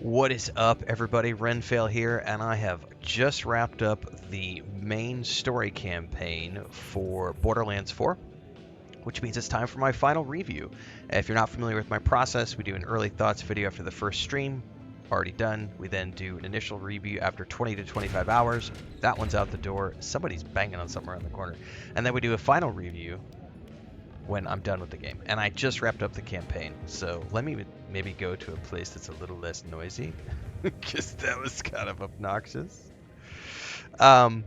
What is up, everybody? Renfail here, and I have just wrapped up the main story campaign for Borderlands 4, which means it's time for my final review. If you're not familiar with my process, we do an early thoughts video after the first stream, already done. We then do an initial review after 20 to 25 hours. That one's out the door. Somebody's banging on something around the corner. And then we do a final review when I'm done with the game. And I just wrapped up the campaign, so let me maybe go to a place that's a little less noisy, because that was kind of obnoxious. Um,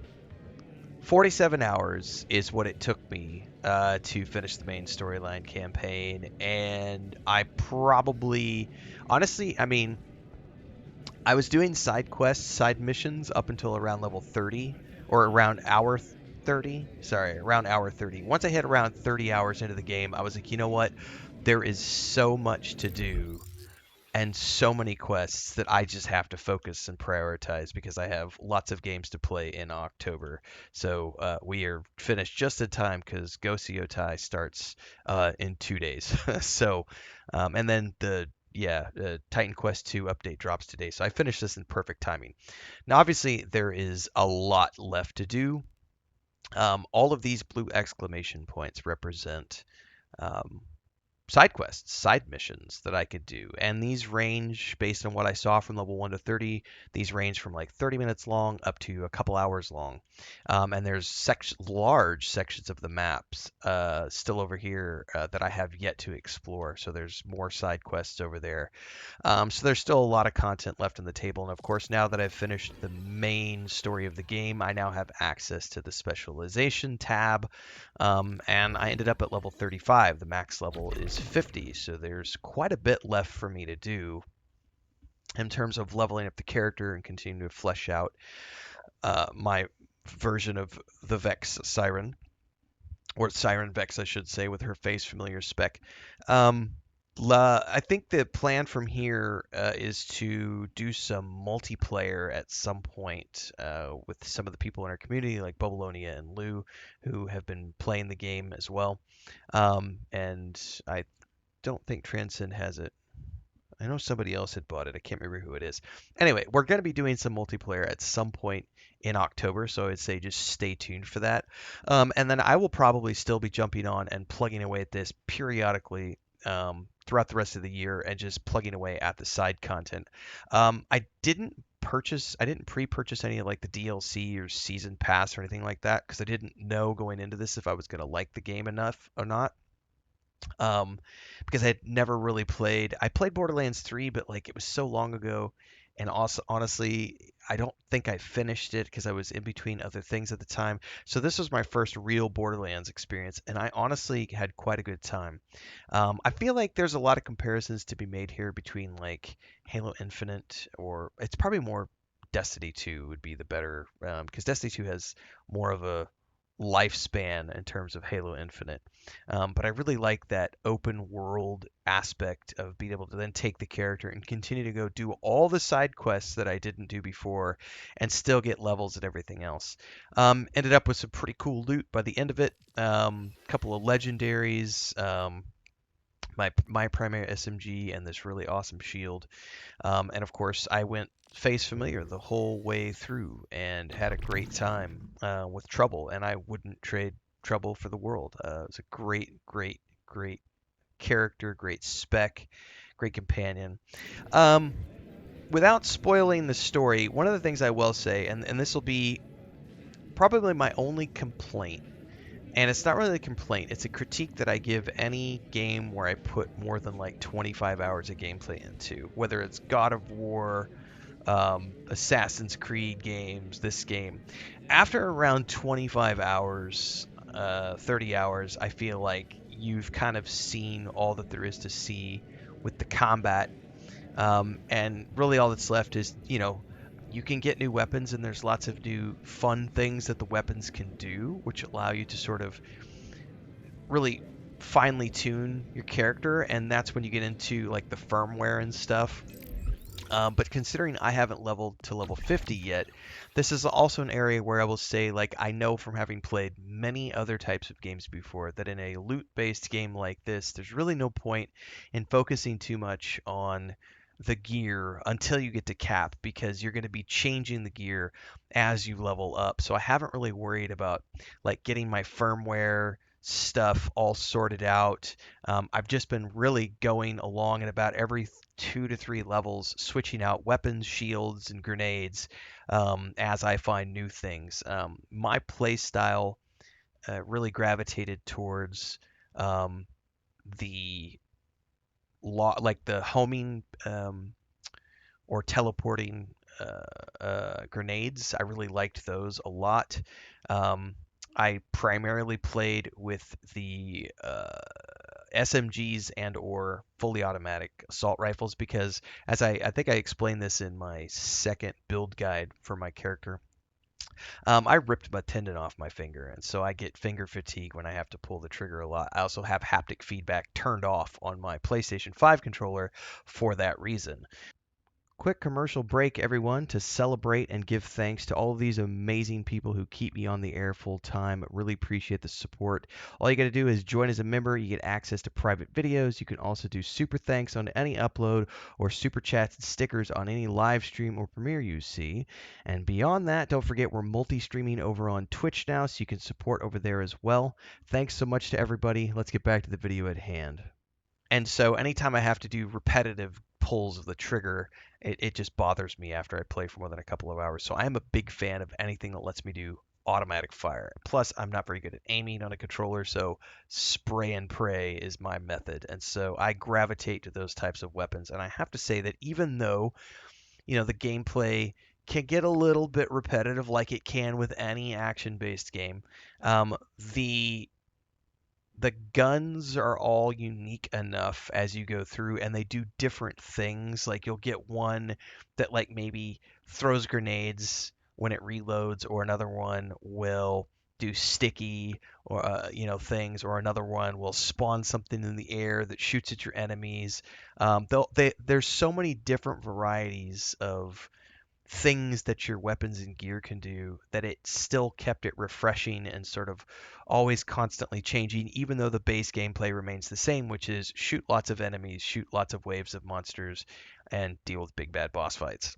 47 hours is what it took me to finish the main storyline campaign, and I probably, honestly, I mean, I was doing side quests, side missions up until around level 30, or around hour 30. Sorry, around hour 30. Once I hit around 30 hours into the game, I was like, you know what? There is so much to do and so many quests that I just have to focus and prioritize because I have lots of games to play in October. So we are finished just in time because Go Yotai starts in 2 days. So, and then Titan Quest 2 update drops today. So I finished this in perfect timing. Now, obviously, there is a lot left to do. All of these blue exclamation points represent um, side quests, side missions that I could do. And these range based on what I saw from level 1 to 30. These range from like 30 minutes long up to a couple hours long. And there's large sections of the maps still over here that I have yet to explore. So there's more side quests over there. So there's still a lot of content left on the table. And of course, now that I've finished the main story of the game, I now have access to the specialization tab. And I ended up at level 35. The max level is 50. So there's quite a bit left for me to do in terms of leveling up the character and continuing to flesh out my version of the Vex Siren, or Siren Vex, I should say, with her face familiar spec. Um, I think the plan from here is to do some multiplayer at some point with some of the people in our community, like Bubalonia and Lou, who have been playing the game as well. And I don't think Transcend has it. I know somebody else had bought it. I can't remember who it is. Anyway, we're going to be doing some multiplayer at some point in October, so I'd say just stay tuned for that. And then I will probably still be jumping on and plugging away at this periodically throughout the rest of the year and just plugging away at the side content. I didn't pre-purchase any of like the DLC or season pass or anything like that because I didn't know going into this if I was going to like the game enough or not. um, because I had never really played. I played Borderlands 3, but like it was so long ago, and also honestly, I don't think I finished it because I was in between other things at the time. So this was my first real Borderlands experience, and I honestly had quite a good time. I feel like there's a lot of comparisons to be made here between like Halo Infinite, or it's probably more Destiny 2 would be the better, because Destiny 2 has more of a lifespan in terms of Halo Infinite. But I really like that open world aspect of being able to then take the character and continue to go do all the side quests that I didn't do before and still get levels and everything else. Ended up with some pretty cool loot by the end of it. Couple of legendaries. My primary SMG and this really awesome shield. And of course, I went face familiar the whole way through and had a great time with Trouble, and I wouldn't trade Trouble for the world. It was a great character, great spec, great companion. Um, Without spoiling the story, one of the things I will say, and this will be probably my only complaint, and it's not really a complaint, it's a critique that I give any game where I put more than like 25 hours of gameplay into, whether it's God of War, Assassin's Creed games, this game. After around 25 hours, 30 hours, I feel like you've kind of seen all that there is to see with the combat. And really all that's left is, you can get new weapons, and there's lots of new fun things that the weapons can do, which allow you to sort of really finely tune your character. And that's when you get into like the firmware and stuff. But considering I haven't leveled to level 50 yet, this is also an area where I will say, like, I know from having played many other types of games before that in a loot-based game like this, there's really no point in focusing too much on the gear until you get to cap, because you're going to be changing the gear as you level up. So I haven't really worried about like getting my firmware stuff all sorted out. I've just been really going along at about every 2 to 3 levels, switching out weapons, shields, and grenades as I find new things. My play style really gravitated towards um, the like the homing or teleporting grenades. I really liked those a lot. Um, I primarily played with the SMGs and or fully automatic assault rifles because, as I think I explained this in my second build guide for my character, I ripped my tendon off my finger, and so I get finger fatigue when I have to pull the trigger a lot. I also have haptic feedback turned off on my PlayStation 5 controller for that reason. Quick commercial break, everyone, to celebrate and give thanks to all of these amazing people who keep me on the air full time. Really appreciate the support. All you got to do is join as a member. You get access to private videos. You can also do super thanks on any upload or super chats and stickers on any live stream or premiere you see. And beyond that, don't forget we're multi-streaming over on Twitch now, so you can support over there as well. Thanks so much to everybody. Let's get back to the video at hand. And so anytime I have to do repetitive pulls of the trigger, it just bothers me after I play for more than a couple of hours. So I am a big fan of anything that lets me do automatic fire. Plus, I'm not very good at aiming on a controller, so spray and pray is my method. And so I gravitate to those types of weapons. And I have to say that even though, the gameplay can get a little bit repetitive like it can with any action-based game, um, the the guns are all unique enough as you go through, and they do different things. Like you'll get one that like maybe throws grenades when it reloads, or another one will do sticky or things, or another one will spawn something in the air that shoots at your enemies. There's so many different varieties of things that your weapons and gear can do that it still kept it refreshing and sort of always constantly changing, even though the base gameplay remains the same, which is shoot lots of enemies, shoot lots of waves of monsters, and deal with big bad boss fights.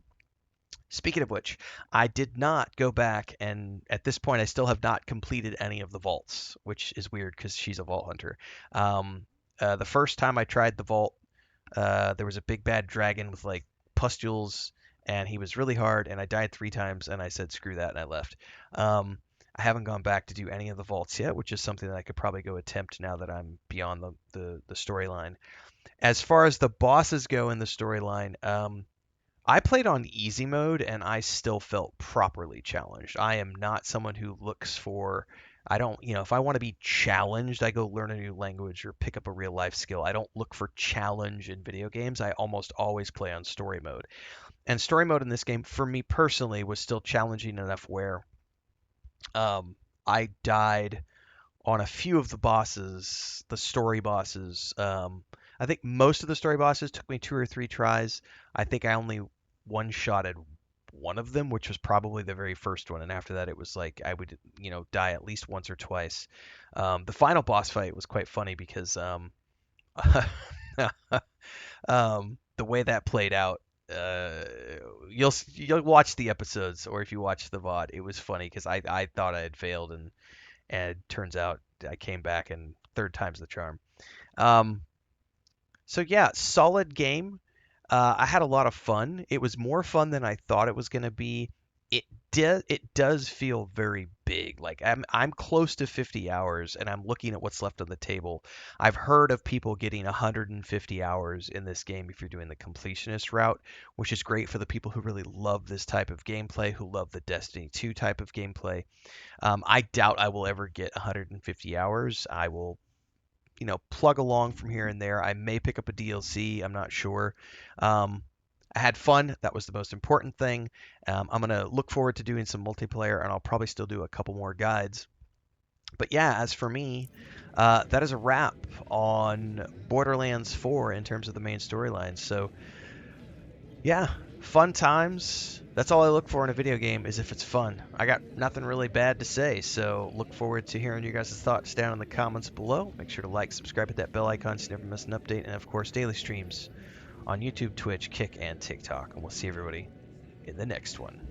Speaking of which, I did not go back, and at this point I still have not completed any of the vaults, which is weird because she's a vault hunter. The first time I tried the vault, there was a big bad dragon with like pustules, and he was really hard, and I died 3 times, and I said screw that, and I left. I haven't gone back to do any of the vaults yet, which is something that I could probably go attempt now that I'm beyond the storyline. As far as the bosses go in the storyline, I played on easy mode and I still felt properly challenged. I am not someone who looks for, I don't, if I want to be challenged, I go learn a new language or pick up a real life skill. I don't look for challenge in video games. I almost always play on story mode. And story mode in this game, for me personally, was still challenging enough where I died on a few of the bosses, the story bosses. I think most of the story bosses took me 2 or 3 tries. I think I only one-shotted one of them, which was probably the very first one, and after that it was like I would, die at least once or twice. The final boss fight was quite funny because the way that played out, you'll watch the episodes, or if you watch the VOD, it was funny because I thought I had failed, and it turns out I came back, and third time's the charm. Um, so yeah, solid game. I had a lot of fun. It was more fun than I thought it was going to be. It does feel very big. Like I'm close to 50 hours, and I'm looking at what's left on the table. I've heard of people getting 150 hours in this game if you're doing the completionist route, which is great for the people who really love this type of gameplay, who love the Destiny 2 type of gameplay. I doubt I will ever get 150 hours. I will, plug along from here and there. I may pick up a DLC. I'm not sure. Um, I had fun. That was the most important thing. I'm going to look forward to doing some multiplayer, and I'll probably still do a couple more guides. But yeah, as for me, that is a wrap on Borderlands 4 in terms of the main storyline. So yeah, fun times. That's all I look for in a video game, is if it's fun. I got nothing really bad to say, so look forward to hearing your guys' thoughts down in the comments below. Make sure to like, subscribe, hit that bell icon so you never miss an update, and of course, daily streams on YouTube, Twitch, Kick, and TikTok. And we'll see everybody in the next one.